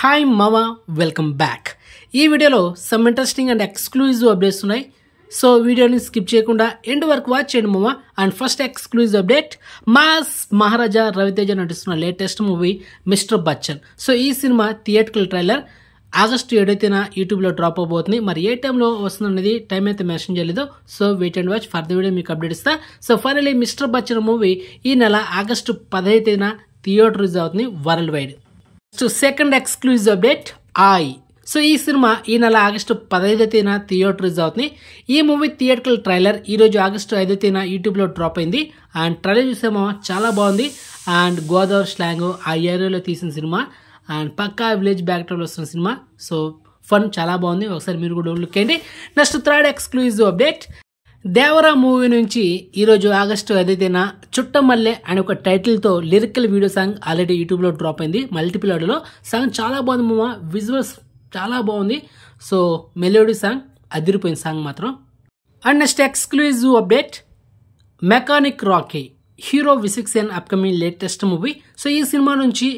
Hi మావా, welcome back. ఈ వీడియోలో some interesting and exclusive updates ఉన్నాయి. సో వీడియోని స్కిప్ చేయకుండా ఎండ్ వరకు వాచ్ చేయండి మావా. And first exclusive update, mass Maharaja Ravi Teja నటిస్తున్న latest movie mister Bachchan. So ఈ సినిమా థియేట్రికల్ ట్రైలర్ ఆగస్టు 7న యూట్యూబ్లో డ్రాప్ అవబోతుంది. మరి ఏ టైంలో వస్తుందనేది టైం అయితే మెన్షన్ చేయలేదు. So wait and watch, for the video మీకు అప్డేట్ ఇస్తా. So finally mister Bachchan movie ఈ నెల ఆగస్టు 15న థియేటర్ రిలీజ్ అవుతుంది world wide. Second exclusive update, I. So ఈ సినిమా ఈ నెల ఆగస్టు 15న థియేటర్ రిలీజ్ అవుతుంది. ఈ మూవీ థియేట్రికల్ ట్రైలర్ ఈ రోజు ఆగస్టు 5న యూట్యూబ్లో డ్రాప్ అయింది. అండ్ ట్రైలర్ చూసేమో చాలా బాగుంది. అండ్ గోదావరి స్లాంగ్ ఆ ఏరియాలో తీసిన సినిమా అండ్ పక్కా విలేజ్ బ్యాక్డ్రాప్లో వస్తున్న సినిమా. సో ఫన్ చాలా బాగుంది, ఒకసారి మీరు కూడా లుక్ చేయండి. Next third exclusive update, Devara movie నుంచి ఈరోజు ఆగస్టు 5న చుట్టమల్లె అనే ఒక టైటిల్తో లిరికల్ వీడియో సాంగ్ ఆల్రెడీ యూట్యూబ్లో డ్రాప్ అయింది. మల్టిపుల్ ఆడియోలో సాంగ్ చాలా బాగుంది మామ, విజువల్స్ చాలా బాగుంది. సో మెలోడీ సాంగ్ అదిరిపోయింది సాంగ్ మాత్రం. And next exclusive update, mechanic Rocky hero Vishwaksen upcoming latest movie. So ఈ సినిమా నుంచి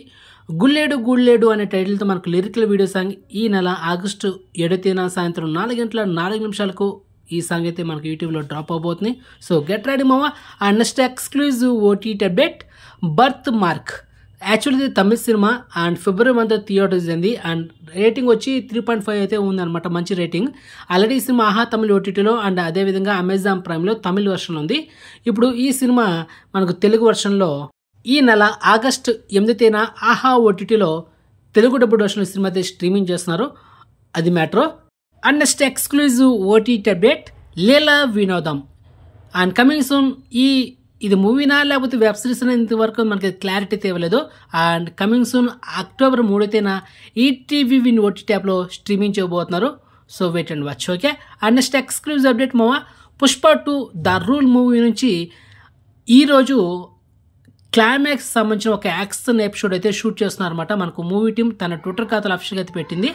గుల్లేడు గుల్లేడు అనే టైటిల్తో మనకు లిరికల్ వీడియో సాంగ్ ఈ నెల ఆగస్టు 7న సాయంత్రం 4:04 ఈ సాంగ్ అయితే మనకు యూట్యూబ్లో డ్రాప్ అవబోతుంది. సో గెట్ రెడీ మావా. And next exclusive OTT update, birth mark. Actually ఇది తమిళ cinema and February month theatre release అయింది. అండ్ రేటింగ్ వచ్చి 3.5 అయితే ఉందన్నమాట, మంచి రేటింగ్. ఆల్రెడీ ఈ సినిమా ఆహా తమిళ ఓటీటీలో అండ్ అదేవిధంగా అమెజాన్ ప్రైమ్లో తమిళ వర్షన్ ఉంది. ఇప్పుడు ఈ సినిమా మనకు తెలుగు వర్షన్లో ఈ నెల ఆగస్టు 8న ఆహా ఓటీటీలో తెలుగు డబ్బుడ్ వర్షన్ సినిమా అయితే స్ట్రీమింగ్ చేస్తున్నారు. అది matter. And next exclusive OTT update, Leela Vinodham. And coming soon. ఇది మూవీనా లేకపోతే వెబ్ సిరీస్ అని ఇంతవరకు మనకి క్లారిటీ తేవలేదు. అండ్ కమింగ్ సూన్ అక్టోబర్ 3న ఈటీవీ విన్ ఓటీటీ యాప్లో స్ట్రీమింగ్ చేయబోతున్నారు. So wait and watch, okay. And next exclusive update మావా, పుష్ప 2 ద రూల్ మూవీ నుంచి ఈరోజు క్లైమాక్స్ సంబంధించిన ఒక యాక్షన్ ఎపిసోడ్ అయితే షూట్ చేస్తున్నారు అనమాట. మనకు మూవీ టీం తన ట్విట్టర్ ఖాతాలో అఫీషియల్గా అయితే పెట్టింది.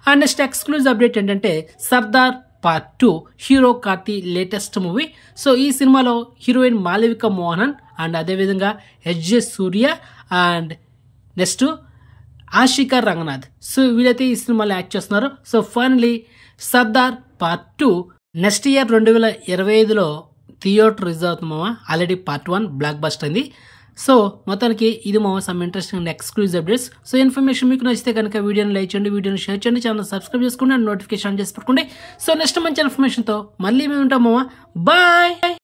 అండ్ నెక్స్ట్ ఎక్స్క్లూజివ్ అప్డేట్ ఏంటంటే, Sardar part 2 hero Karthi latest movie. So ఈ సినిమాలో హీరోయిన్ మాలవిక మోహనన్ అండ్ అదేవిధంగా SJ Suryah and next Ashika Ranganath. So వీళ్ళైతే ఈ సినిమాలో యాక్ట్ చేస్తున్నారు. So finally Sardar part 2 next year 2025లో థియేటర్ రిలీజ్ అవుతుంది మామ. ఆల్రెడీ పార్ట్ 1 బ్లాక్ బస్టర్ అయింది. సో మొత్తానికి ఇది మా some interesting and exclusive updates. So information మీకు నచ్చితే కనుక వీడియోని లైక్ చేయండి, వీడియోని షేర్ చేయండి, ఛానల్ సబ్స్క్రైబ్ చేసుకోండి అండ్ నోటిఫికేషన్ ఆన్ చేసి పెట్టుకోండి. సో నెక్స్ట్ మంచి ఇన్ఫర్మేషన్తో మళ్ళీ మేము ఉంటాం మామ. బాయ్.